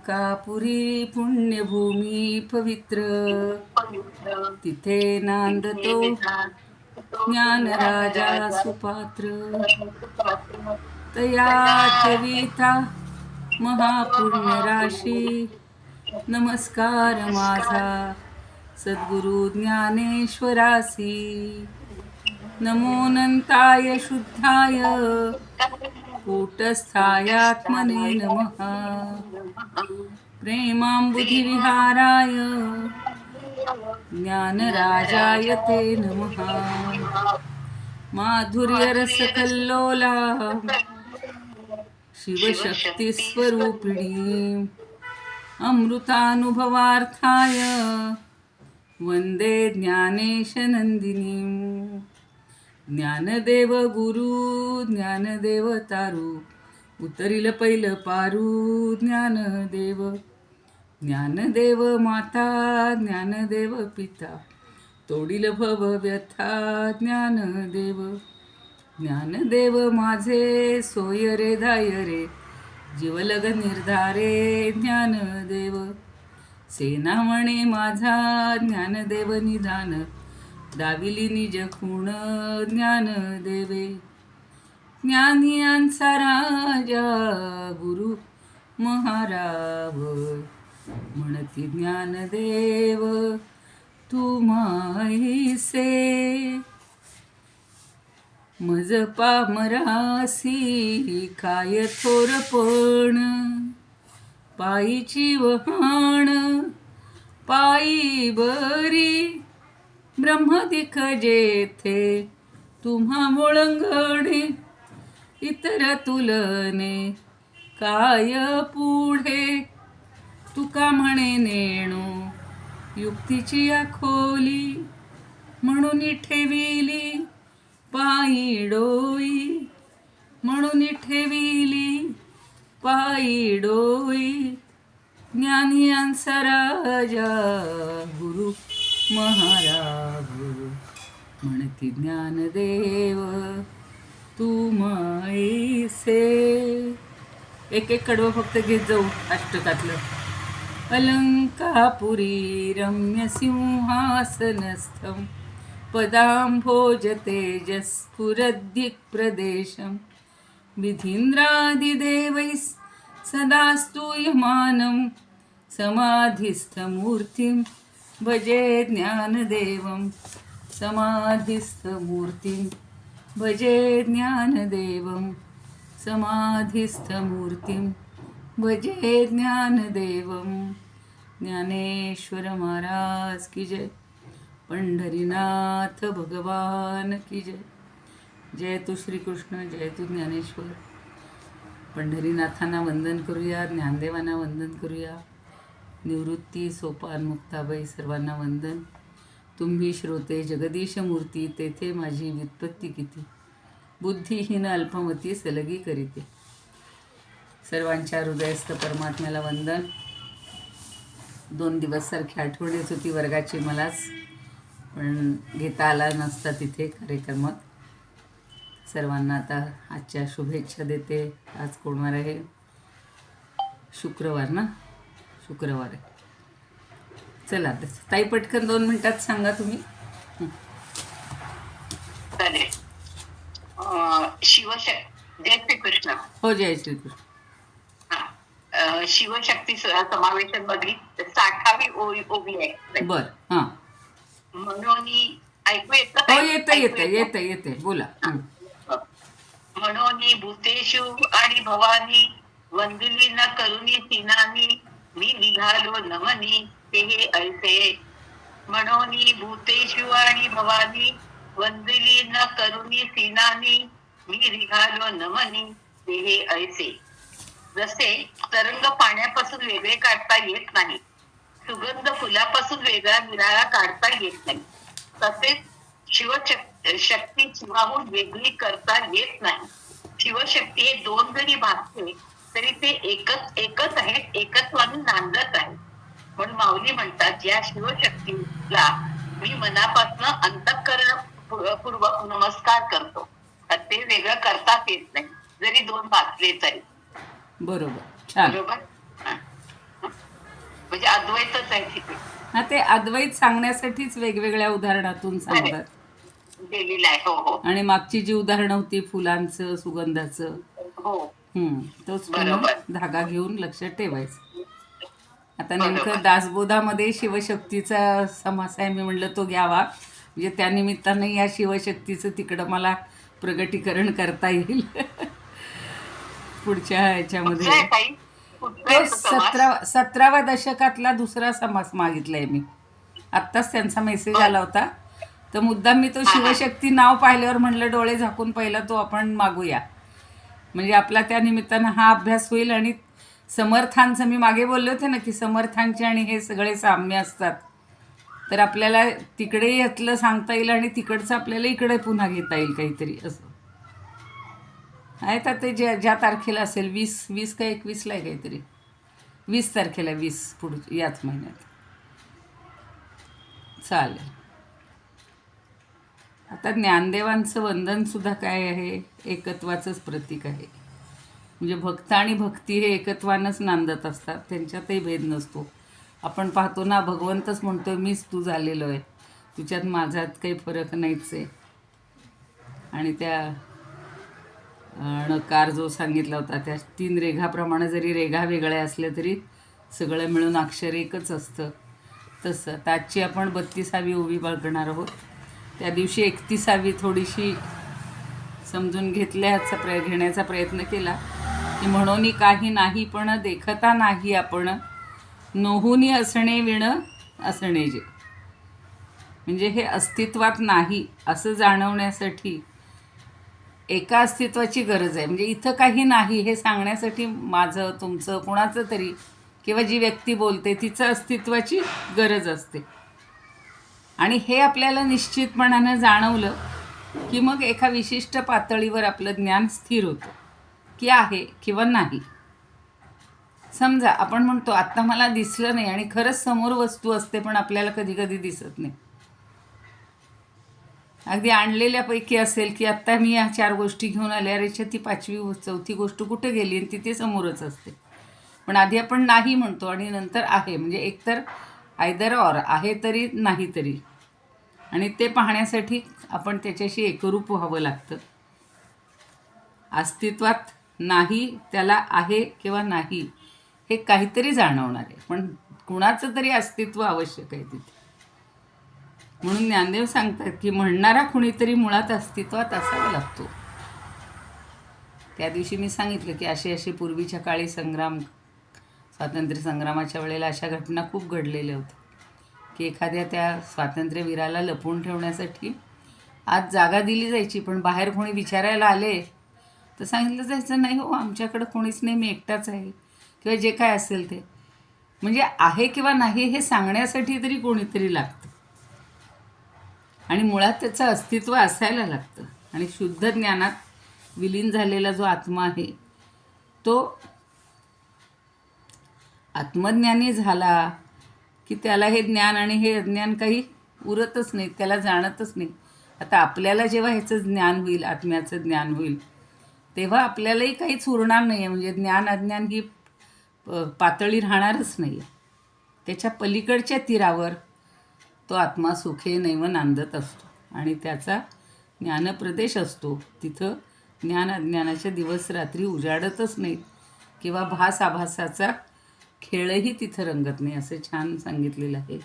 अलंकापुरी पुण्यभूमी पवित्र, तिथे नांदतो ज्ञानराजा सुपात्र. तया ठेविता महापुण्य राशी, नमस्कार माझा सद्गुरु ज्ञानेश्वरासी. नमोऽनंताय शुद्धाय कूटस्थायात्मने नमः. प्रेमांबुधिविहाराय ज्ञानराजाय ते नमः. माधुर्यरसकल्लोला शिवशक्तिस्वरूपिणी, अमृतानुभवार्थाय वंदे ज्ञानेशनंदिनीं. ज्ञानदेव गुरु ज्ञानदेव तारू, उतरिल पहिलं पारू ज्ञानदेव. ज्ञानदेव माता ज्ञानदेव पिता, तोडील भव व्यथा ज्ञानदेव. ज्ञानदेव माझे सोय रे धाय रे, जीवलग निर्धारे ज्ञानदेव. सेनामणे माझा ज्ञानदेव निधान, दाविली निज खूण ज्ञानदेवे. ज्ञानियांचा राजा गुरु महाराव, म्हणती ज्ञानदेव तू माईसे. मज पामरासी काय थोरपण, पायीची वहाण पायी बरी. ब्रह्मदिख जेथे तुम्हा ओळंगणे, इतर तुलने काय पुढे. तुका म्हणे नेणू युक्तीची आखोली, म्हणून ठेविली पायी डोई. म्हणून ठेविली पायी डोई. ज्ञानियांचा राजा गुरु महाराज, म्हणती ज्ञानदेव तू माईसे. एक एक कडवं फक्त घेत जाऊ अष्टकातलं. अलंकापुरी रम्य सिंहासनस्थं, पदांभोज तेजस्फुरद्दिक्प्रदेशं. विधीन्द्रादिदेवैः सदा स्तूयमानं, समाधिस्थमूर्तिं भजे ज्ञानदेवं. समाधिस्थमूर्तिं भजे ज्ञानदेवं. समाधिस्थमूर्तिं भजे ज्ञानदेवं. ज्ञानेश्वर महाराज की जय. पंढरीनाथ भगवान की जय. जय तू श्रीकृष्ण, जय तू ज्ञानेश्वर. पंढरीनाथांना वंदन करूया, ज्ञानदेवांना वंदन करूया. निवृत्ती सोपान मुक्ताबाई सर्वांना वंदन. तुम्ही श्रोते जगदीश मूर्ती, तेथे माझी व्युत्पत्ती किती. बुद्धिहीन अल्पमती सलगी करीते. सर्वांच्या हृदयस्थ परमात्म्याला वंदन. 2 दिवस सारखी आठवण येत होती वर्गाची मलाच, पण घेता आला नसता तिथे कार्यक्रमात. सर्वांना आता आजच्या शुभेच्छा देते. आज कोणवार आहे? शुक्रवार ना? शुक्रवार आहे. चला ताई पटकन 2 मिनिटात सांगा तुम्ही. जय श्रीकृष्ण. हो, जय श्रीकृष्ण. शिवशक्ती समावेशन मधली 60वी ओवी आहे. बर. हा, म्हणून ऐकू येतं? हो, येते बोला. म्हणून भूतेषु आणि भवानी, वंदिली न करुणी सिनानी. मी निघालो नमनी ते ऐसे. म्हणून भूतेषु आणि भवानी, वंदिली न करुणी सिनानी. मी निघालो नमनी ते ऐसे. जसे तरंग पाण्यापासून वेगळे काढता येत नाही, सुगंध फुलापासून वेगळा निराळा काढता येत नाही, तसेच शिवशक्ती शिवाहून वेगळी करता येत नाही. शिवशक्ती हे 2 जरी भासते तरी ते एकच आहेत, एकत्वाने नांदत आहे. म्हणून माऊली म्हणतात, या शिवशक्तीला मी मनापासून अंतःकरणपूर्वक नमस्कार करतो. ते वेगळं करताच येत नाही, जरी 2 भासले तरी. बरोबर, छान. बरोबर. अद्वैतच आहे तिथे. हा, ते अद्वैत सांगण्यासाठीच वेगवेगळ्या उदाहरणातून सांगतात. गेलेला आहे. हो हो आणि मागची जी उदाहरणं होती फुलांचं, सुगंधाचं, हो. तोच पुन्हा बरोबर धागा घेऊन लक्षात ठेवायचं. आता बरोबर. नेमकं दासबोधामध्ये शिवशक्तीचा समास आहे, मी म्हणलं तो घ्यावा, म्हणजे त्यानिमित्तानं या शिवशक्तीचं तिकडं मला प्रगटीकरण करता येईल. पुढच्या ह्याच्यामध्ये कुठला आहे ताई? कुठला तो आहे तो समास? 17व्या दशकातला दुसरा समास मागितलाय मी. आत्ताच त्यांचा मेसेज बर. आला होता, तर मुद्दाम मी तो हा, हा. शिवशक्ती नाव पाहिल्यावर म्हणलं डोळे झाकून पहिला तो आपण मागूया, म्हणजे आपला त्या निमित्तानं हा अभ्यास होईल. आणि समर्थांचं मी मागे बोलले होते ना की समर्थांचे आणि हे सगळे साम्य असतात, तर आपल्याला तिकडे यातलं सांगता येईल आणि तिकडचं आपल्याला इकडे पुन्हा घेता येईल काहीतरी असं आहे. तर ते ज्या तारखेला असेल 20 का 21ला आहे काहीतरी, 20 तारखेला, 20 पुढच्या याच महिन्यात. चालेल. आता ज्ञानदेवांचं वंदनसुद्धा काय आहे, एकत्वाचंच प्रतीक आहे. म्हणजे भक्त आणि भक्ती हे एकत्वानंच नांदत असतात, त्यांच्यातही भेद नसतो. आपण पाहतो ना, भगवंतच म्हणतोय मीच तू झालेलो आहे, तुझ्यात माझ्यात काही फरक नाहीच आहे. आणि त्या णकार जो सांगितला होता त्या 3 रेघाप्रमाणे जरी रेघा वेगळ्या असल्या तरी सगळं मिळून अक्षर एकच असतं. तसं आजची आपण 32वी ओवी बघणार आहोत. त्या दिवशी 31वी थोडीशी समजून घेण्याचा प्रयत्न केला की म्हणून काही नाही पण देखता नाही आपण, नोहुनी असणे विण असणे जे. म्हणजे हे अस्तित्वात नाही असं जाणवण्यासाठी एका अस्तित्वाची गरज आहे. म्हणजे इथं काही नाही हे सांगण्यासाठी माझं, तुमचं, कुणाचं तरी किंवा जी व्यक्ती बोलते तिचं अस्तित्वाची गरज असते. आणि हे आपल्याला निश्चितपणानं जाणवलं की मग एका विशिष्ट पातळीवर आपलं ज्ञान स्थिर होतं की आहे किंवा नाही. समजा आपण म्हणतो आत्ता मला दिसलं नाही, आणि खरंच समोर वस्तू असते पण आपल्याला कधी कधी दिसत नाही. अगदी आणलेल्यापैकी असेल की आत्ता मी या 4 गोष्टी घेऊन आल्या, याच्या ती 5वी 4थी गोष्ट कुठे गेली, आणि तिथे समोरच असते. पण आधी आपण नाही म्हणतो आणि नंतर आहे. म्हणजे एकतर आयदर ऑर, आहे तरी नाही तरी. आणि ते पाहण्यासाठी आपण त्याच्याशी एकरूप व्हावं लागतं. अस्तित्वात नाही, त्याला आहे किंवा नाही हे काहीतरी जाणवणार आहे, पण कुणाचं तरी अस्तित्व आवश्यक आहे तिथे. म्हणून ज्ञानदेव सांगतात की म्हणणारा कुणीतरी मुळात अस्तित्वात असावा लागतो. त्या दिवशी मी सांगितलं की असे पूर्वीच्या काळी स्वातंत्र्य संग्रामाच्या वेळेला अशा घटना खूप घडलेल्या होत्या की एखाद्या त्या स्वातंत्र्यवीराला लपवून ठेवण्यासाठी आज जागा दिली जायची, पण बाहेर कोणी विचारायला आले तर सांगितलं जायचं नाही हो, आमच्याकडं कोणीच नाही, मी एकटाच आहे, किंवा जे काय असेल ते. म्हणजे आहे किंवा नाही हे सांगण्यासाठी तरी कोणीतरी लागतं, आणि मुळात त्याचं अस्तित्व असायला लागतं. आणि शुद्ध ज्ञानात विलीन झालेला जो आत्मा आहे तो आत्मज्ञानी झाला की त्याला हे ज्ञान आणि हे अज्ञान काही उरतच नाही, त्याला जाणतच नाही. आता आपल्याला जेव्हा ह्याचं ज्ञान होईल, आत्म्याचं ज्ञान होईल, तेव्हा आपल्यालाही काहीच उरणार नाही आहे. म्हणजे ज्ञान अज्ञान ही पातळी राहणारच नाही आहे. त्याच्या पलीकडच्या तीरावर तो आत्मा सुखे नैव नांदत असतो आणि त्याचा ज्ञानप्रदेश असतो. तिथं ज्ञान अज्ञानाच्या दिवस रात्री उजाडतच नाहीत, किंवा भास आभासाचा खेळही तिथं रंगत नाही. असं छान सांगितलेलं आहे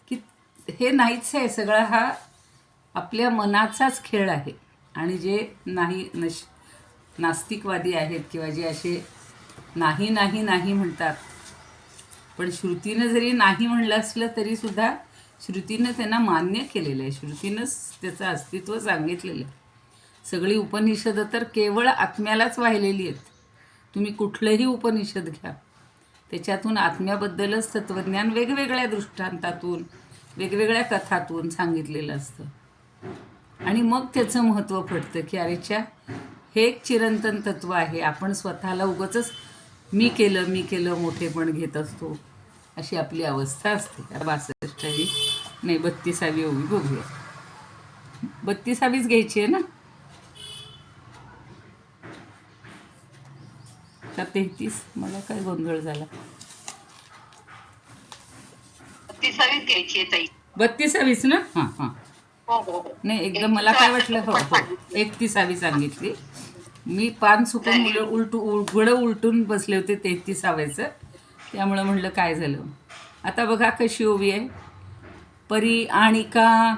की हे नाहीच आहे, सगळा हा आपल्या मनाचाच खेळ आहे. आणि जे नास्तिकवादी आहेत किंवा जे असे नाही नाही नाही म्हणतात, पण श्रुतीनं जरी नाही म्हणलं असलं तरीसुद्धा श्रुतीनं त्यांना मान्य केलेलं आहे, श्रुतीनंच त्याचं अस्तित्व सांगितलेलं आहे. सगळी उपनिषदं तर केवळ आत्म्यालाच वाहिलेली आहेत. तुम्ही कुठलंही उपनिषद घ्या, त्याच्यातून आत्म्याबद्दलच तत्त्वज्ञान वेगवेगळ्या दृष्टांतातून, वेगवेगळ्या कथातून सांगितलेलं असतं. आणि मग त्याचं महत्त्व पडतं की अरेच्या, हे एक चिरंतन तत्त्व आहे. आपण स्वतःला उगाचच मी केलं मोठेपण घेत असतो, अशी आपली अवस्था असते. 62वी नाही 32वी ओवी बघूया. 32वीच घ्यायची आहे ना का 33? मला काय गोंधळ झाला. 32वीच घ्यायची आहे ताई. 32वीस ना? हां हां. हो हो हो. नाही एकदम मला काय वाटलं, हो हो 31वी सांगितली मी. पान चुकून नाही. उघडं उलटून बसले होते 33वीचं, त्यामुळं म्हणलं काय झालं. आता बघा कशी ओवी आहे. परी आणि का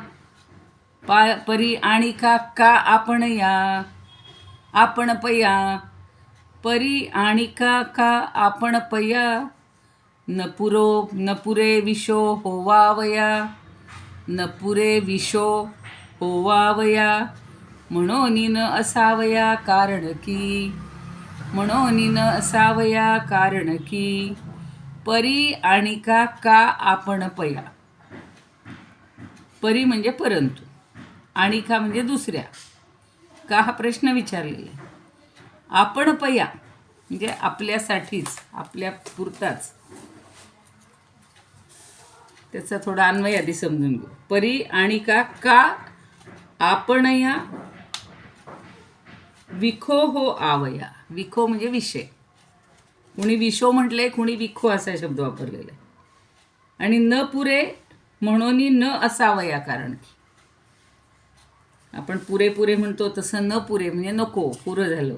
परी आणि का आपण या आपण पया, परी आणि का आपण पया, न पुरे विशो होवावया, न पुरे विशो होवावया, म्हणून न असावया कारण की, म्हणून न असावया कारण की, परी आणि का आपण पया. परी म्हणजे परंतु, आणि का म्हणजे दुसऱ्या, का हा प्रश्न विचारलेला आहे. आपण पया म्हणजे आपल्यासाठीच, आपल्या पुरताच. त्याचा थोडा अन्वय आधी समजून घेऊ. परी आणि का आपण या विखो हो आवया. विखो म्हणजे विषय. कुणी विशो म्हटलंय, कुणी विखो असा शब्द वापरलेला आहे. आणि न पुरे म्हणून न असावया कारण की, आपण पुरे म्हणतो तसं न पुरे म्हणजे नको, पुरं झालं.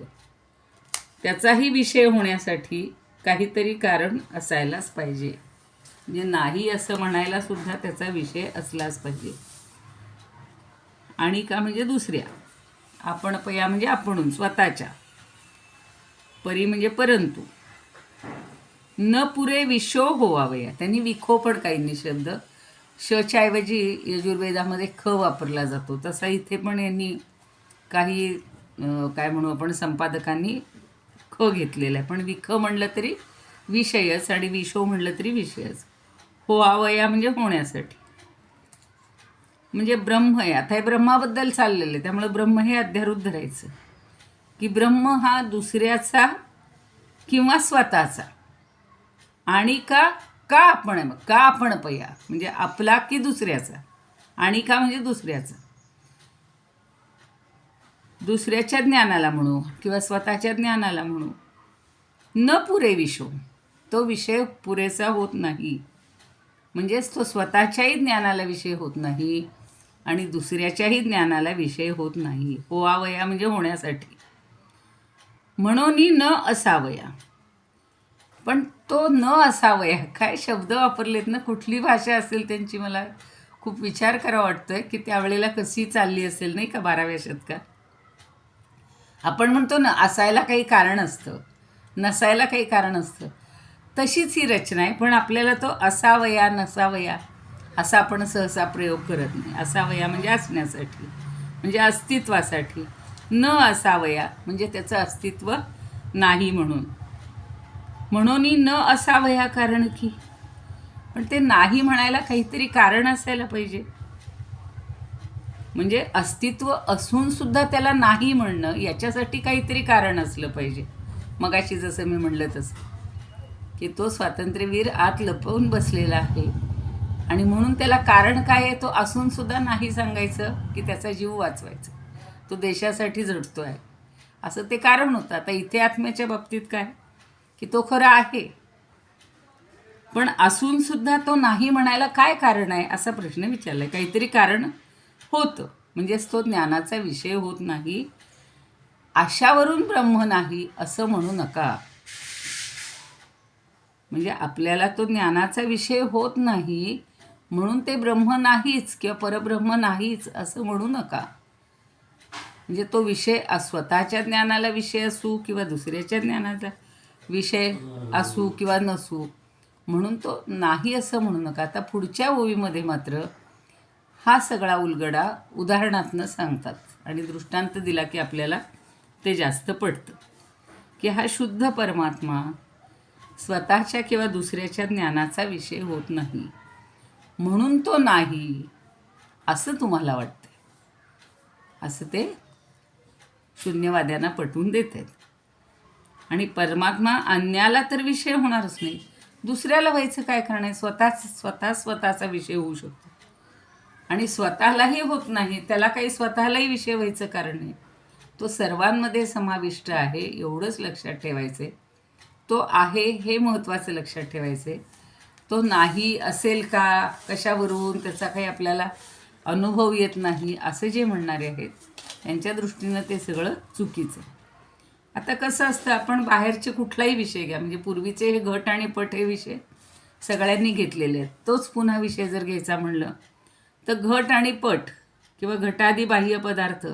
त्याचाही विषय होण्यासाठी काहीतरी कारण असायलाच पाहिजे. म्हणजे नाही असं म्हणायला सुद्धा त्याचा विषय असलाच पाहिजे. आणि का म्हणजे दुसऱ्या, आपण पया म्हणजे आपणून, स्वतःच्या. परी म्हणजे परंतु. न पुरे विशो होवावया, त्यांनी विखो पण काही शब्द, शच्या ऐवजी यजुर्वेदामध्ये ख वापरला जातो. तसा इथे पण यांनी काही काय म्हणू आपण, संपादकांनी ख घेतलेला आहे. पण विख म्हणलं तरी विषयच आणि विशो म्हणलं तरी विषयच. होवावया म्हणजे होण्यासाठी. म्हणजे ब्रह्म आहे. आता हे ब्रह्माबद्दल चाललेलं आहे, त्यामुळे ब्रह्म हे अध्यारूत धरायचं की ब्रह्म हा दुसऱ्याचा किंवा स्वतःचा. आणि का आपण, का आपण पया म्हणजे आपला की दुसऱ्याचा. आणि का म्हणजे दुसऱ्याचा, दुसऱ्याच्या ज्ञानाला म्हणू किंवा स्वतःच्या ज्ञानाला म्हणू. न पुरे विशो, तो विषय पुरेसा होत नाही. म्हणजेच तो स्वतःच्याही ज्ञानाला विषय होत नाही आणि दुसऱ्याच्याही ज्ञानाला विषय होत नाही. होवावया म्हणजे होण्यासाठी. म्हणून न असावया, पण तो न असावया, काय शब्द वापरलेत ना, कुठली भाषा असेल त्यांची. मला खूप विचार करावा वाटतोय की त्यावेळेला कशी चालली असेल नाही का 12व्या शतकात. आपण म्हणतो ना असायला काही कारण असतं, नसायला काही कारण असतं, तशीच ही रचना आहे. पण आपल्याला तो असावया नसावया असा आपण सहसा प्रयोग करत नाही. असावया म्हणजे असण्यासाठी, म्हणजे अस्तित्वासाठी. न असावया म्हणजे त्याचं अस्तित्व नाही म्हणून. म्हणून न असावया कारण की, पण ते नाही म्हणायला काहीतरी कारण असायला पाहिजे. म्हणजे अस्तित्व असून सुद्धा त्याला नाही म्हणणं, याच्यासाठी काहीतरी कारण असलं पाहिजे. मगाशी जसं मी म्हणलं तसं की तो स्वातंत्र्यवीर आत लपवून बसलेला आहे आणि म्हणून त्याला कारण काय आहे, तो असून सुद्धा नाही सांगायचं की त्याचा जीव वाचवायचा, तो देशासाठी झटतो आहे, असं ते कारण होतं. आता इथे आत्म्याच्या बाबतीत काय की तो खरा आहे, पण असून सुद्धा तो नाही म्हणायला काय कारण आहे असा प्रश्न विचारला आहे. काहीतरी कारण होतं, म्हणजेच तो ज्ञानाचा विषय होत नाही. अशावरून ब्रह्म नाही असं म्हणू नका. म्हणजे आपल्याला तो ज्ञानाचा विषय होत नाही म्हणून ते ब्रह्म नाहीच किंवा परब्रह्म नाहीच असं म्हणू नका. म्हणजे तो विषय स्वतःच्या ज्ञानाला विषय असू किंवा दुसऱ्याच्या ज्ञानाचा विषय असू किंवा नसू म्हणून तो नाही असं म्हणू नका. आता पुढच्या ओवीमध्ये मात्र हा सगळा उलगडा उदाहरणातनं सांगतात आणि दृष्टांत दिला की आपल्याला ते जास्त पडतं की हा शुद्ध परमात्मा स्वतःच्या किंवा दुसऱ्याच्या ज्ञानाचा विषय होत नाही म्हणून तो नाही असं तुम्हाला वाटतं, असं ते शून्यवाद्यांना पटवून देत आहेत. आणि परमात्मा अन्याला तर विषय होणारच नाही, दुसऱ्याला व्हायचं काय कारण आहे. स्वतःचा विषय होऊ शकतो आणि स्वतःलाही होत नाही, त्याला काही स्वतःलाही विषय व्हायचं कारण नाही. तो सर्वांमध्ये समाविष्ट आहे एवढंच लक्षात ठेवायचं आहे. तो आहे हे महत्त्वाचं लक्षात ठेवायचं आहे. तो नाही असेल का, कशावरून, त्याचा काही आपल्याला अनुभव येत नाही, असे जे म्हणणारे आहेत त्यांच्या दृष्टीनं ते सगळं चुकीचं आहे. आता कसं असतं, आपण बाहेरचे कुठलाही विषय घ्या, म्हणजे पूर्वीचे हे घट आणि पट हे विषय सगळ्यांनी घेतलेले आहेत. तोच पुन्हा विषय जर घ्यायचा म्हणलं तर घट आणि पट किंवा घटादी बाह्य पदार्थ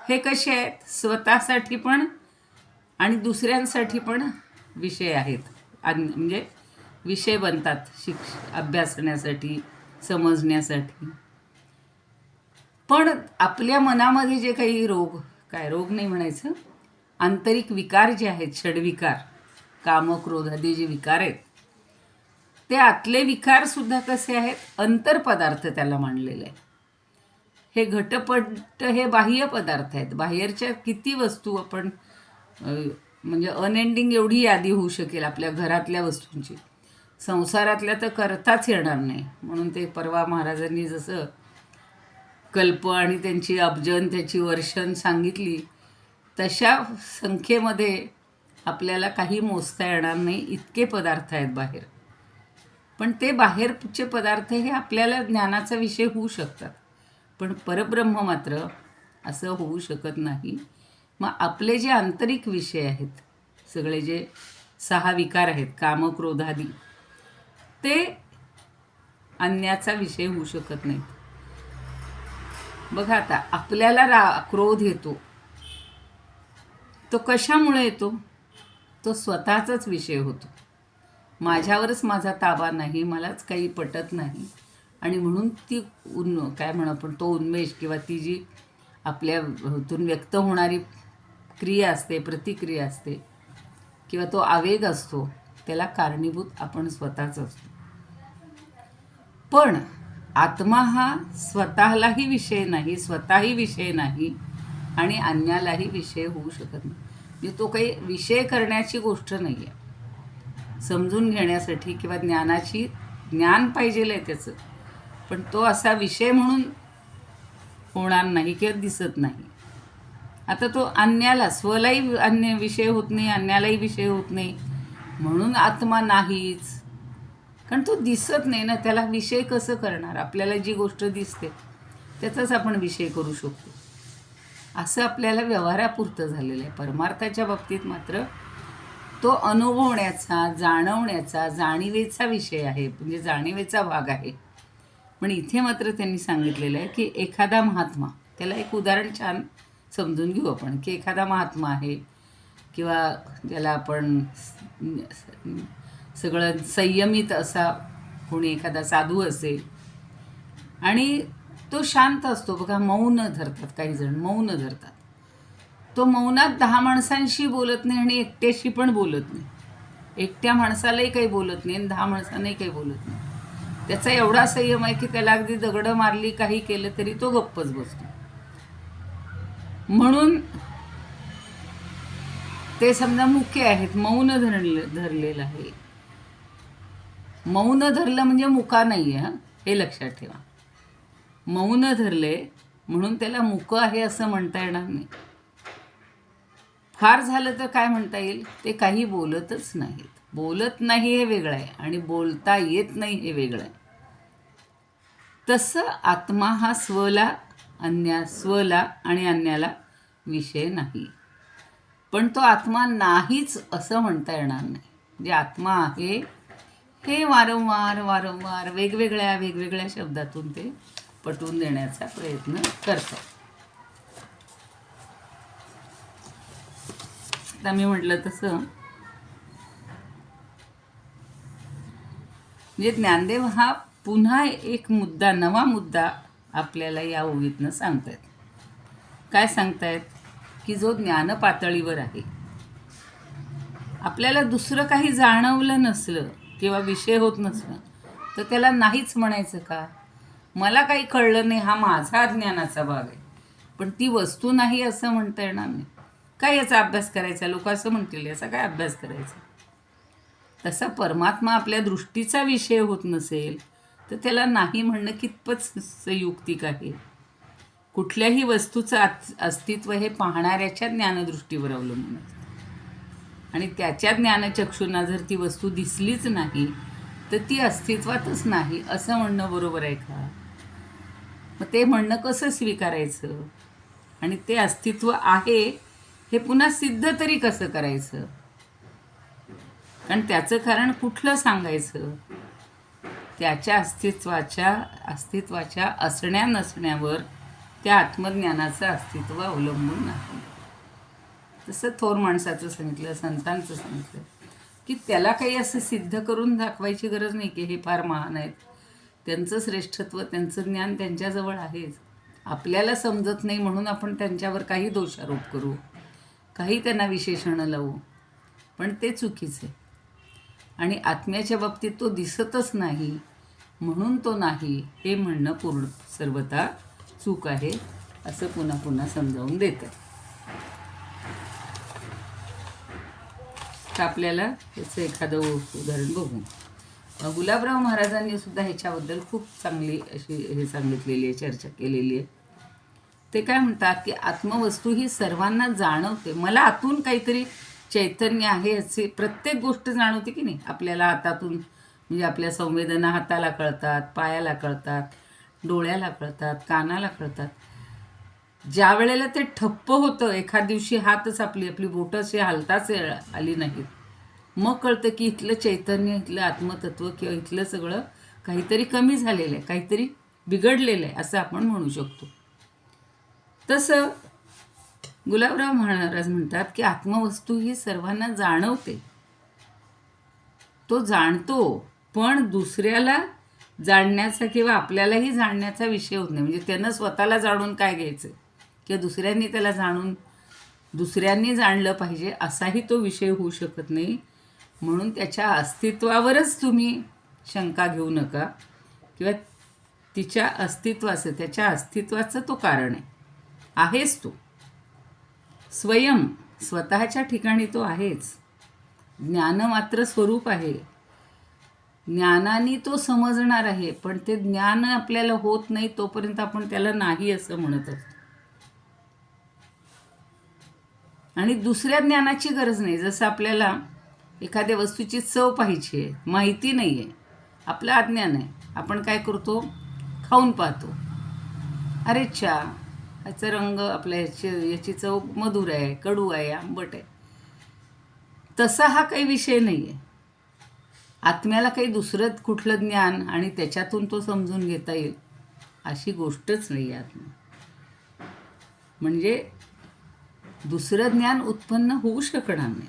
हे कसे आहेत, स्वतःसाठी पण आणि दुसऱ्यांसाठी पण विषय आहेत. म्हणजे विषय बनतात अभ्यासण्यासाठी, समजण्यासाठी. पण आपल्या मनामध्ये जे काही रोग नाही म्हणायचं, आंतरिक विकार जे आहेत, षडविकार, काम क्रोध आदी जे विकार आहेत, ते आतले विकारसुद्धा कसे आहेत, अंतरपदार्थ त्याला मानलेले आहे. हे घटपट हे बाह्य पदार्थ आहेत. बाहेरच्या किती वस्तू आपण म्हणजे अनएंडिंग एवढी यादी होऊ शकेल आपल्या घरातल्या वस्तूंची, संसारातल्या तर करताच येणार नाही. म्हणून ते परवा महाराजांनी जसं कल्प आणि त्यांची अब्जन, त्याची वर्षण सांगितली, तशा संख्येमध्ये आपल्याला काही मोजता येणार नाही, इतके पदार्थ आहेत बाहेर. पण ते बाहेरचे पदार्थ हे आपल्याला ज्ञानाचा विषय होऊ शकतात, पण परब्रह्म मात्र असं होऊ शकत नाही. मग आपले जे आंतरिक विषय आहेत, सगळे जे 6 विकार आहेत, काम क्रोधादी, ते अन्याचा विषय होऊ शकत नाहीत. बघा आता आपल्याला क्रोध येतो, तो कशामुळे येतो, तो स्वतःचाच विषय होतो. माझ्यावरच माझा ताबा नाही, मलाच काही पटत नाही, आणि म्हणून ती काय म्हणू आपण, तो उन्मेष किंवा ती जी आपल्यातून व्यक्त होणारी क्रिया असते, प्रतिक्रिया असते, किंवा तो आवेग असतो, त्याला कारणीभूत आपण स्वतःच असतो. पण आत्मा हा स्वतःलाही विषय नाही, स्वतःही विषय नाही, आणि अन्यालाही विषय होऊ शकत नाही. म्हणजे तो काही विषय करण्याची गोष्ट नाही आहे. समजून घेण्यासाठी किंवा ज्ञान पाहिजेल आहे त्याचं, पण तो असा विषय म्हणून होणार नाही किंवा दिसत नाही. आता तो अन्याला, स्वलाही अन्य विषय होत नाही, अन्यालाही विषय होत नाही, म्हणून आत्मा नाहीच, कारण तो दिसत नाही ना, त्याला विषय कसं करणार. आपल्याला जी गोष्ट दिसते त्याचाच आपण विषय करू शकतो. असं आपल्याला व्यवहारापुरतं झालेलं आहे. परमार्थाच्या बाबतीत मात्र तो अनुभवण्याचा, जाणवण्याचा, जाणीवेचा विषय आहे, म्हणजे जाणीवेचा भाग आहे. पण इथे मात्र त्यांनी सांगितलेलं आहे की एखादा महात्मा, त्याला एक उदाहरण छान समजून घेऊ आपण, की एखादा महात्मा आहे किंवा ज्याला आपण सगळं संयमित असा कोणी एखादा साधू असेल, आणि तो शांत असतो. बघा, मौन धरतात काही जण, मौन धरतात. तो मौनात 10 माणसांशी बोलत नाही आणि एकट्याशी पण बोलत नाही. एकट्या माणसालाही काही बोलत नाही आणि 10 माणसांनाही काही बोलत नाही. त्याचा एवढा संयम आहे की त्याला अगदी दगडं मारली, काही केलं तरी तो गप्पच बसतो. म्हणून ते समजा मुके आहेत, मौन धरलेलं आहे. मौन धरलं म्हणजे मुका नाही आहे, हे लक्षात ठेवा. मौन धरले म्हणून त्याला मुकं आहे असं म्हणता येणार नाही. फार झालं तर काय म्हणता येईल, ते काही बोलतच नाहीत. बोलत नाही हे वेगळं आहे आणि बोलता येत नाही हे वेगळं आहे. तसं आत्मा हा स्वला आणि अन्याला विषय नाही. पण तो आत्मा नाहीच असं म्हणता येणार नाही. म्हणजे आत्मा आहे हे वारंवार वेगवेगळ्या शब्दातून ते पटवून देण्याचा प्रयत्न करतात. आता मी म्हटलं तसं, म्हणजे ज्ञानदेव हा पुन्हा एक मुद्दा, नवा मुद्दा आपल्याला या ओवीतनं सांगतायत. काय सांगतायत, की जो ज्ञान पातळीवर आहे, आपल्याला दुसरं काही जाणवलं नसलं किंवा विषय होत नसलं तर त्याला नाहीच म्हणायचं का. मला काही कळलं नाही, हा माझा ज्ञानाचा भाग आहे, पण ती वस्तू नाही असं म्हणता येणार नाही. काय याचा अभ्यास करायचा, लोक असं म्हणतील, याचा काय अभ्यास करायचा. तसा परमात्मा आपल्या दृष्टीचा विषय होत नसेल तर त्याला नाही म्हणणं कितपत संयुक्तिक आहे. कुठल्याही वस्तूचं अस्तित्व हे पाहणाऱ्याच्या ज्ञानदृष्टीवर अवलंबून असतं, आणि त्याच्या ज्ञानचक्षुंना जर ती वस्तू दिसलीच नाही तर ती अस्तित्वातच नाही असं म्हणणं बरोबर आहे का? मग ते म्हणणं कसं स्वीकारायचं आणि ते अस्तित्व आहे हे पुन्हा सिद्ध तरी कसं करायचं? कारण त्याचं कारण कुठलं सांगायचं? त्याच्या अस्तित्वाच्या असण्या नसण्यावर त्या आत्मज्ञानाचं अस्तित्व अवलंबून नाही. तसं थोर माणसाचं सांगितलं, संतांचं सांगितलं की त्याला काही असं सिद्ध करून दाखवायची गरज नाही की हे फार महान आहेत, त्यांचं श्रेष्ठत्व, त्यांचं ज्ञान त्यांच्याजवळ आहेच. आपल्याला समजत नाही म्हणून आपण त्यांच्यावर काही दोषारोप करू, काही त्यांना विशेषणं लावू, पण ते चुकीचं आहे. आणि आत्म्याच्या बाबतीत तो दिसतच नाही म्हणून तो नाही हे म्हणणं पूर्ण सर्वथा चूक आहे असं पुन्हा पुन्हा समजावून देतं. तर आपल्याला याचं एखादं उदाहरण बघू. गुलाबराव महाराजांनी सुद्धा ह्याच्याबद्दल खूप चांगली अशी हे सांगितलेली आहे, चर्चा केलेली आहे. ते काय म्हणतात की आत्मवस्तू ही सर्वांना जाणवते. मला आतून काहीतरी चैतन्य आहे याची प्रत्येक गोष्ट जाणवते की नाही आपल्याला. हातातून म्हणजे आपल्या संवेदना हाताला कळतात, पायाला कळतात, डोळ्याला कळतात, कानाला कळतात. ज्या वेळेला ते ठप्प होतं, एखाद दिवशी हातच आपली बोटं अशी हालताच आली नाहीत, मग कळतं की इथलं चैतन्य, इथलं आत्मतत्व किंवा इथलं सगळं काहीतरी कमी झालेलं आहे, काहीतरी बिघडलेलं आहे असं आपण म्हणू शकतो. तसं गुलाबराव महाराज म्हणतात की आत्मवस्तू ही सर्वांना जाणवते. तो जाणतो, पण दुसऱ्याला जाणण्याचा किंवा आपल्यालाही जाणण्याचा विषय होत नाही. म्हणजे त्यानं स्वतःला जाणून काय घ्यायचं किंवा दुसऱ्यांनी त्याला जाणून दुसऱ्यांनी जाणलं पाहिजे असाही तो विषय होऊ शकत नाही. म्हणून त्याच्या अस्तित्वावरच तुम्ही शंका घेऊ नका किंवा त्याच्या अस्तित्वाचं तो कारण आहेच. तो स्वतःच्या ठिकाणी तो आहेच. ज्ञान मात्र स्वरूप आहे. ज्ञानाने तो समजणार आहे, पण ते ज्ञान आपल्याला होत नाही तोपर्यंत आपण त्याला नाही असं म्हणत असतो. आणि दुसऱ्या ज्ञानाची गरज नाही. जसं आपल्याला एखाद्या वस्तूची चव पाहिजे आहे, माहिती नाही आहे, आपलं अज्ञान आहे, आपण काय करतो, खाऊन पाहतो, अरे चा याचा रंग आपल्या याची चव मधुर आहे, कडू आहे, आंबट आहे. तसा हा काही विषय नाही आहे. आत्म्याला काही दुसरं कुठलं ज्ञान आणि त्याच्यातून तो समजून घेता येईल अशी गोष्टच नाही आहे आत्मा. म्हणजे दुसरं ज्ञान उत्पन्न होऊ शकणार नाही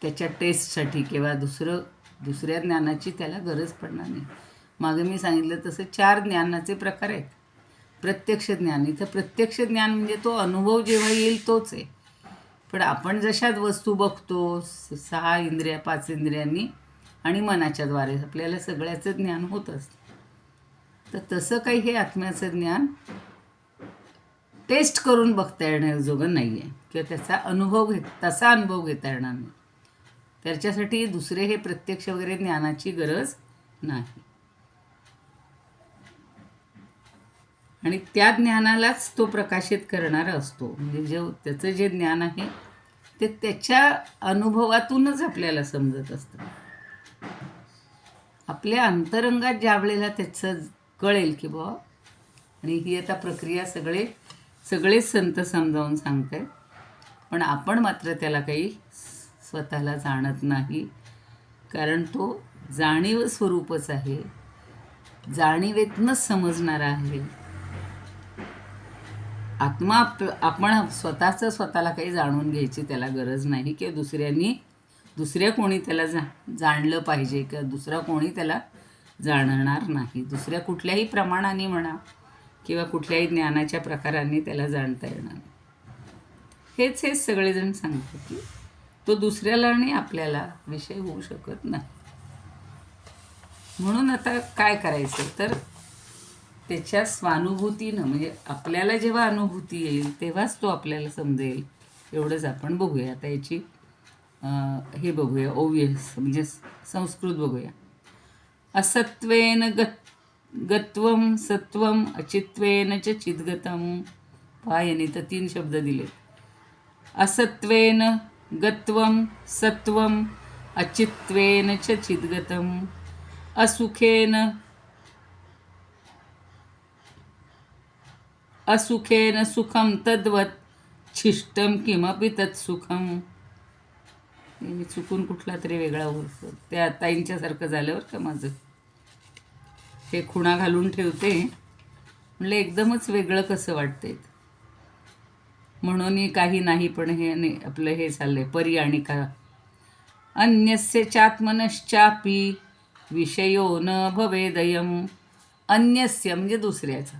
त्याच्या टेस्टसाठी किंवा दुसऱ्या ज्ञानाची त्याला गरज पडणार नाही. मागे मी सांगितलं तसं 4 ज्ञानाचे प्रकार आहेत. प्रत्यक्ष ज्ञान, इथं प्रत्यक्ष ज्ञान म्हणजे तो अनुभव जेव्हा येईल तोच आहे. पण आपण जशात वस्तू बघतो 6 इंद्रिया 5 इंद्रियांनी आणि मनाच्या द्वारे आपल्याला सगळ्याचं ज्ञान होत असतं. तर तसं काही हे आत्म्याचं ज्ञान टेस्ट करून बघता येण्याजोगं नाही आहे किंवा तसा अनुभव घेता येणार नाही. त्याच्यासाठी दुसरे हे प्रत्यक्ष वगैरे ज्ञानाची गरज नाही. आणि त्या ज्ञानालाच तो प्रकाशित करणारा असतो. म्हणजे त्याचं जे ज्ञान आहे ते त्याच्या अनुभवातूनच आपल्याला समजत असतं. आपल्या अंतरंगात ज्या वेळेला त्याचं कळेल की बुवा, आणि ही आता प्रक्रिया सगळेच संत समजावून सांगत आहेत, पण आपण मात्र त्याला काही स्वतःला जाणत नाही. कारण तो जाणीव स्वरूपच आहे, जाणीवेतनंच समजणारा आहे. आत्मा आपण स्वतःला काही जाणून घ्यायची त्याला गरज नाही किंवा दुसऱ्या कोणी त्याला जाणलं पाहिजे किंवा दुसरा कोणी त्याला जाणणार नाही. दुसऱ्या कुठल्याही प्रमाणाने म्हणा किंवा कुठल्याही ज्ञानाच्या प्रकारांनी त्याला जाणता येणार नाही. हेच सगळेजण सांगतात की तो दुसऱ्याला आणि आपल्याला विषय होऊ शकत नाही. म्हणून आता काय करायचं तर त्याच्या स्वानुभूतीनं, म्हणजे आपल्याला जेव्हा अनुभूती येईल तेव्हाच तो आपल्याला समजेल. एवढंच आपण बघूया. आता याची हे बघूया, ओव्यस म्हणजे संस्कृत बघूया. असत्वेन गत्वम सत्वम अचित्वेन च चिद्गतम. पहा, याने तर 3 शब्द दिले. असत्वेन गत्वम सत्वम अचित्वेन च चिद्गतम् असुखेन सुखं तद्वत् छिष्टं किमपि तत्सुखम. मी चुकून कुठला तरी वेगळा बोलतो, त्या ताईंच्यासारखं झालं बरं का माझं. हे खुणा घालून ठेवते म्हणलं एकदमच वेगळं कसं वाटते, म्हणून काही नाही. पण हे नाही, आपलं हे चाललंय परी आणि का. अन्यस्य चात्मनश्चापि विषयो न भवेदयम्. अन्यस्य म्हणजे दुसऱ्याचा,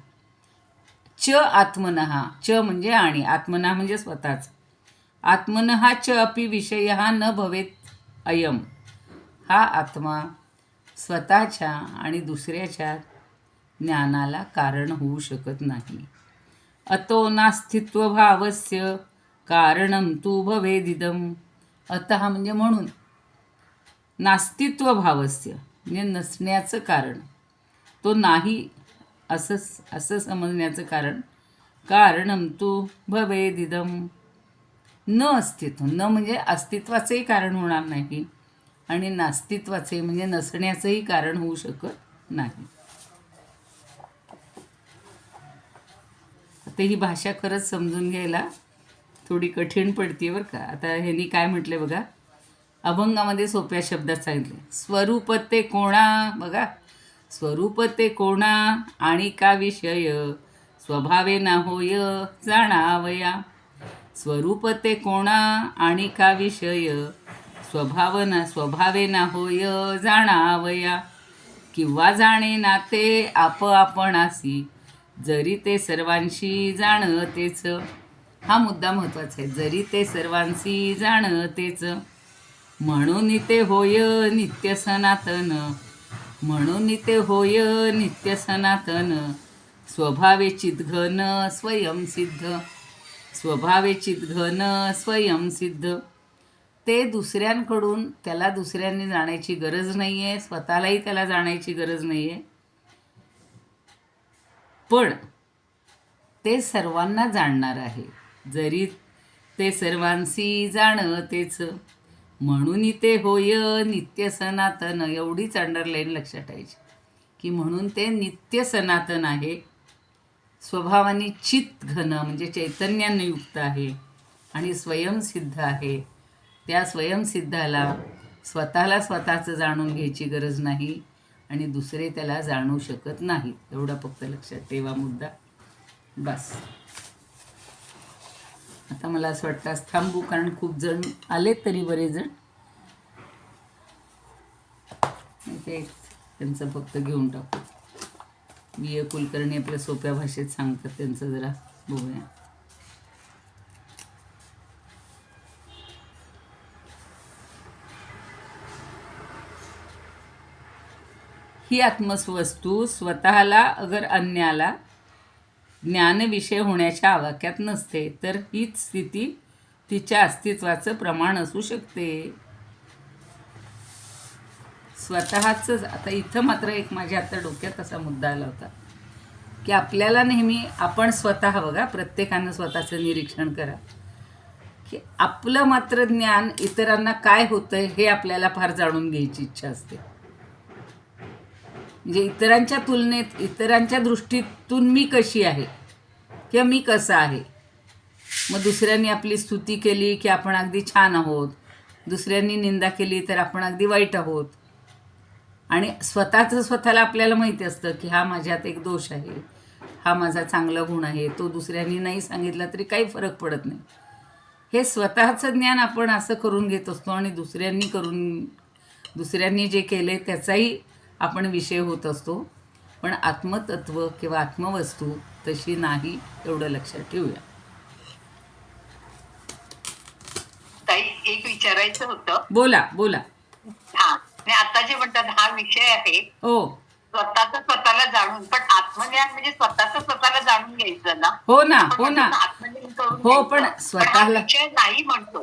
च आत्मनः, च म्हणजे आणि, आत्मनः म्हणजे स्वतःच. आत्मनः च अपि विषयः न भवेत अयम. हा आत्मा स्वतःच्या आणि दुसऱ्याच्या ज्ञानाला कारण होऊ शकत नाही. अतो नास्तित्वभावस्य कारणं तु भवेदिदम्. अतः म्हणजे म्हणून, नास्तित्वभावस्य म्हणजे नसण्याचं कारण, तो नाही असं समजण्याचं कारण, कारणं तु भवेदिदम्. न अस्तित्व, न म्हणजे अस्तित्वाचंही कारण होणार नाही आणि नास्तित्वाचे म्हणजे नसण्याचंही कारण होऊ शकत नाही. आता ही भाषा खरंच समजून घ्यायला थोडी कठीण पडते बरं का. आता ह्यांनी काय म्हटलं बघा, अभंगामध्ये सोप्या शब्दात सांगितले. स्वरूप ते कोणा, बघा, स्वरूप ते कोणा आणि का विषय, स्वभावे ना होय जाणावया. स्वरूप ते कोणा आणि का विषय, स्वभावे ना होय जाणावया. किंवा जाणे ना ते आपणासी, जरी ते सर्वांशी जाणतेच. हा मुद्दा महत्त्वाचा आहे, जरी ते सर्वांशी जाणतेच. म्हणून ते होय नित्य सनातन, म्हणून ते होय नित्य सनातन. स्वभावे चिद्घन स्वयंसिद्ध, स्वभावे चिद्घन स्वयंसिद्ध. ते दुसऱ्यांकडून, त्याला दुसऱ्यांनी जाण्याची गरज नाही आहे, स्वतःलाही त्याला जाण्याची गरज नाही आहे, पण ते सर्वांना जाणणार आहे. जरी ते सर्वांशी जाणतेच, म्हणून ते होय नित्य सनातन. एवढीच अंडरलाईन लक्षात ठेवायची की म्हणून ते नित्य सनातन आहे. स्वभावाने चित घन म्हणजे चैतन्याने युक्त आहे आणि स्वयंसिद्ध आहे. त्या स्वयंसिद्धाला स्वतःला स्वतःचं जाणून घ्यायची गरज नाही आणि दुसरे त्याला जाणू शकत नाहीत. एवढा फक्त लक्षात ठेवा मुद्दा, बस. आता मला असं वाटतं आज थांबू, कारण खूप जण आलेत, तरी बरेच जण ते त्यांचं फक्त घेऊन टाकू. बी ए कुलकर्णी आपल्या सोप्या भाषेत सांगतात, त्यांचं जरा बघूया. ही आत्मवस्तू स्वतःला अगर अन्याला ज्ञानविषय होण्याच्या आवाक्यात नसते, तर हीच स्थिती तिच्या अस्तित्वाचं प्रमाण असू शकते. स्वतःच. आता इथं मात्र एक माझ्या आता डोक्यात असा मुद्दा आला होता की आपल्याला नेहमी, आपण स्वतः बघा, प्रत्येकानं स्वतःचं निरीक्षण करा की आपलं मात्र ज्ञान इतरांना काय होतंय हे आपल्याला फार जाणून घ्यायची इच्छा असते. म्हणजे इतरांच्या तुलनेत, इतरांच्या दृष्टीतून मी कशी आहे किंवा मी कसं आहे. मग दुसऱ्यांनी आपली स्तुती केली की आपण अगदी छान आहोत, दुसऱ्यांनी निंदा केली तर आपण अगदी वाईट आहोत. आणि स्वतःला आपल्याला माहिती असतं की हा माझ्यात एक दोष आहे, हा माझा चांगला गुण आहे, तो दुसऱ्यांनी नाही सांगितला तरी काही फरक पडत नाही. हे स्वतःचं ज्ञान आपण असं करून घेत असतो आणि दुसऱ्यांनी जे केले त्याचाही आपण विषय होत असतो. पण आत्मतत्व किंवा आत्मवस्तू तशी नाही, एवढं लक्षात ठेवूया. ताई, एक विचारायचं होतं. बोला बोला. हा, आता जे म्हणतात हा विषय आहे, हो, स्वतःला जाणून, पण आत्मज्ञान म्हणजे स्वतःला जाणून घ्यायचं ना. हो ना, हो ना, आत्मज्ञान करून हो, पण घ्यायचं. स्वतःला विषय नाही म्हणतो.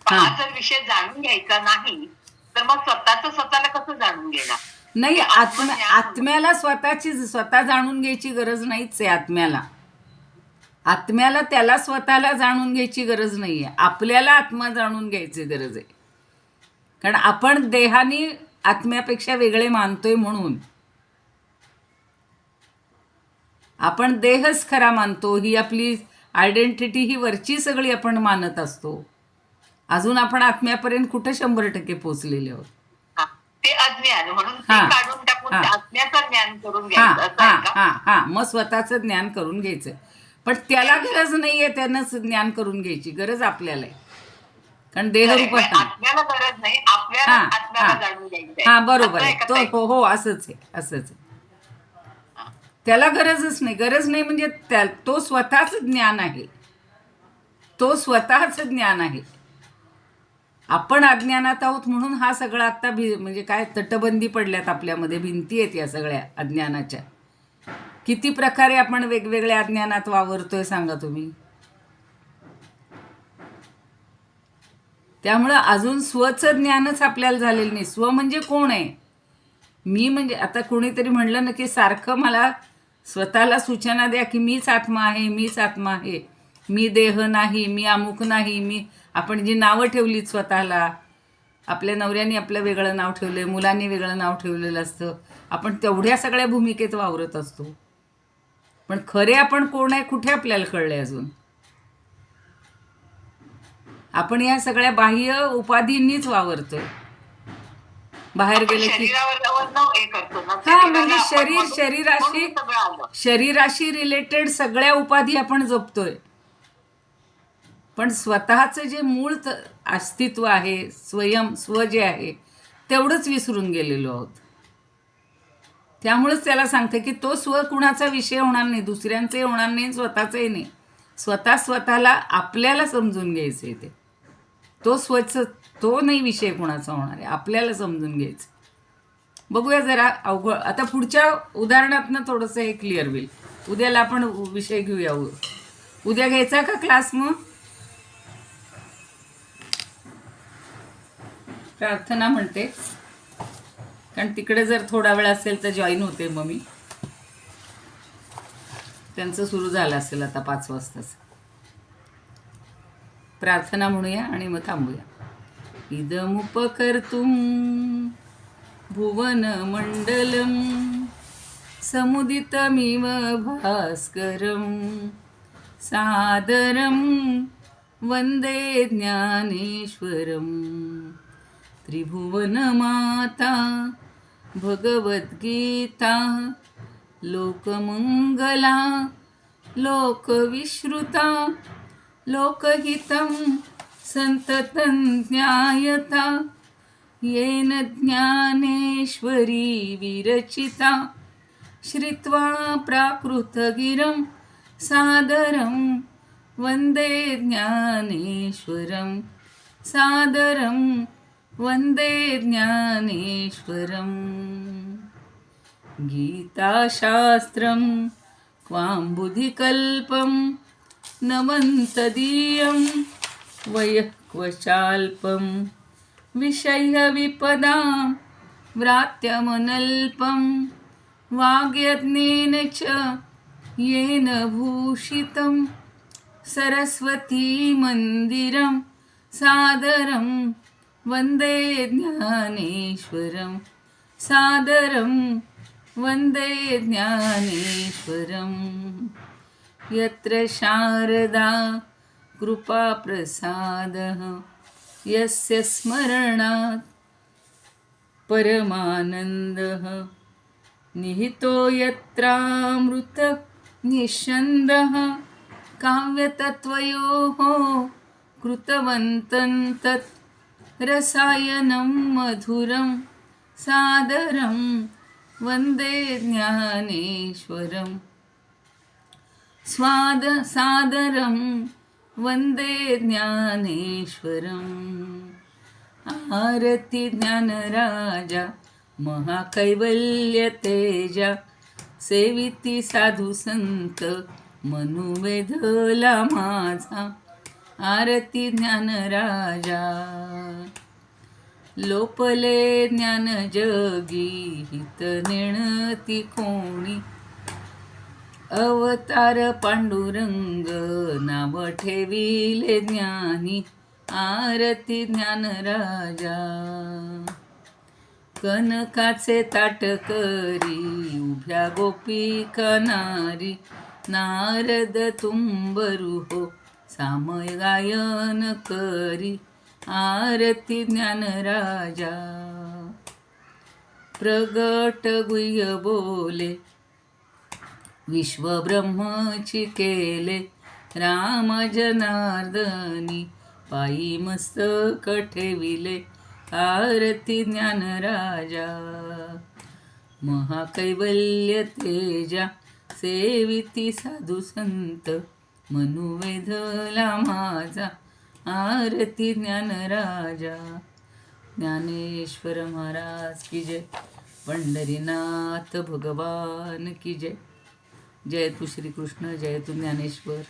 हा जर विषय जाणून घ्यायचा नाही तर मग स्वतःला कसं जाणून घेणार? नाही, आत्म्याला स्वतः जाणून घ्यायची गरज नाहीच आहे. आत्म्याला त्याला स्वतःला जाणून घ्यायची गरज नाही आहे. आपल्याला आत्मा जाणून घ्यायची गरज आहे. कारण आपण देहाने आत्म्यापेक्षा वेगळे मानतोय म्हणून. आपण देहच खरा मानतो, ही आपली आयडेंटिटी ही वरची सगळी आपण मानत असतो. अजून आपण आत्म्यापर्यंत कुठे 100% पोचलेले आहोत. हा, ते अज्ञान म्हणून ते हा, काढून टाकून हा. आत्म्याचं ज्ञान करून हा घ्यायचं असं हा आहे का? हा हा मग स्वतःचं ज्ञान करून घ्यायचं. पण त्याला गरज नाहीये त्यानंच ज्ञान करून घ्यायची, गरज आपल्याला आहे. कारण खरंय. देहरूप म्हणजे आत्म्याला गरज नाही, आपल्याला हा आत्म्याला हा जाणून घ्यायचंय. हा बरोबर असं आहे. का तो ताई? हो हो असंच आहे, असंच आहे. हा. त्याला गरजच नाही. गरज नाही म्हणजे तो स्वतःच ज्ञान आहे. तो स्वतःच ज्ञान आहे. आपण अज्ञानात आहोत म्हणून हा सगळा आता म्हणजे काय तटबंदी पडल्यात आपल्यामध्ये, भिंती आहेत या सगळ्या अज्ञानाच्या. किती प्रकारे आपण वेगवेगळ्या अज्ञानात वावरतोय सांगा तुम्ही. त्यामुळं अजून स्वचं ज्ञानच आपल्याला झालेलं नाही. स्व म्हणजे कोण आहे? मी म्हणजे आता कोणीतरी म्हणलं ना की सारखं मला स्वतःला सूचना द्या की मीच आत्मा आहे, मीच आत्मा आहे, मी देह नाही, मी अमुक नाही. आपण जी नावं ठेवलीत स्वतःला, आपल्या नवऱ्याने आपलं वेगळं नाव ठेवलं, मुलांनी वेगळं नाव ठेवलेलं असतं. आपण तेवढ्या सगळ्या भूमिकेत वावरत असतो. पण खरे आपण कोण आहे कुठे आपल्याला कळलंय अजून. आपण या सगळ्या बाह्य उपाधींनीच वावरतोय. बाहेर आपण गेले की शरीरावर हे करतो ना, हा म्हणजे शरीराला आपण शरीराशी म्हणून सगळं आलं. शरीराशी रिलेटेड सगळ्या उपाधी आपण जपतोय. पण स्वतःचं जे मूळ अस्तित्व आहे, स्व जे आहे तेवढंच विसरून गेलेलो आहोत. त्यामुळेच त्याला सांगते की तो स्व कुणाचा विषय होणार नाही, दुसऱ्यांचे होणार नाही, स्वतःचंही नाही. स्वतःला आपल्याला समजून घ्यायचं आहे. तो नाही विषय कुणाचा होणार आहे, आपल्याला समजून घ्यायचं. बघूया जरा अवघड. आता पुढच्या उदाहरणातनं थोडंसं हे क्लिअर होईल. उद्याला आपण विषय घेऊया. उद्या घ्यायचा का क्लास? मग प्रार्थना म्हणते, कारण तिकडे जर थोडा वेळ असेल तर जॉईन होते. मग मी त्यांचं सुरू झालं असेल आता 5 वाजताच. प्रार्थना म्हणूया आणि मग थांबूया. इदमुपकर्तुं भुवन मंडलम समुदितमिव भास्करम सादरम वंदे ज्ञानेश्वरम. त्रिभुवनमाता भगवद्गीता लोकमंगला लोकविश्रुता लोकहितं संततं ज्ञायता येन ज्ञानेश्वरी विरचिता. श्रुत्वा प्राकृतगिरं सादरं वन्दे ज्ञानेश्वरं सादरं वन्दे ज्ञानेश्वरम्. गीताशास्त्रं क्वाम्बुधिकल्पं नमन्तदीयं वयःक्वचाल्पं विषयविपदां व्रात्यमनल्पं वाग्यज्ञेन च येन भूषितं सरस्वती मंदिरं सादरं वन्दे ज्ञानेश्वरं सादरं वन्दे ज्ञानेश्वरम्. यत्र शारदा कृपाप्रसादः यस्य स्मरणात् परमानन्दः निहितो यत्रामृत निःशन्दः काव्यतत्त्वयोः कृतवन्तं तत् रसायनं मधुरं सादरं वन्दे ज्ञानेश्वरम्. सादरं वन्दे ज्ञानेश्वरम्. आरती ज्ञानराजा महाकैवल्य तेजा सेविती साधू संत मनुवेधला माझा. आरती ज्ञानराजा लोपले ज्ञान जगी हित नेणती कोणी. अवतार पांडुरंग नाव ठेविले ज्ञानी. आरती ज्ञानराजा. कनकाचे ताट करी उभ्या गोपिका नारी, नारद तुंबरू हो सामय गायन करी, आरती ज्ञानराजा. प्रगट गुह्य बोले विश्वब्रह्मची केले, राम जनार्दनी पायी मस्तक ठेविले, आरती ज्ञानराजा. महाकैवल्य तेजा सेविती साधू संत, मनुवेधला माझा, आरती ज्ञानराजा. ज्ञानेश्वर महाराज की जय. पंढरीनाथ भगवान की जय. जय तू श्रीकृष्ण, जय तू ज्ञानेश्वर.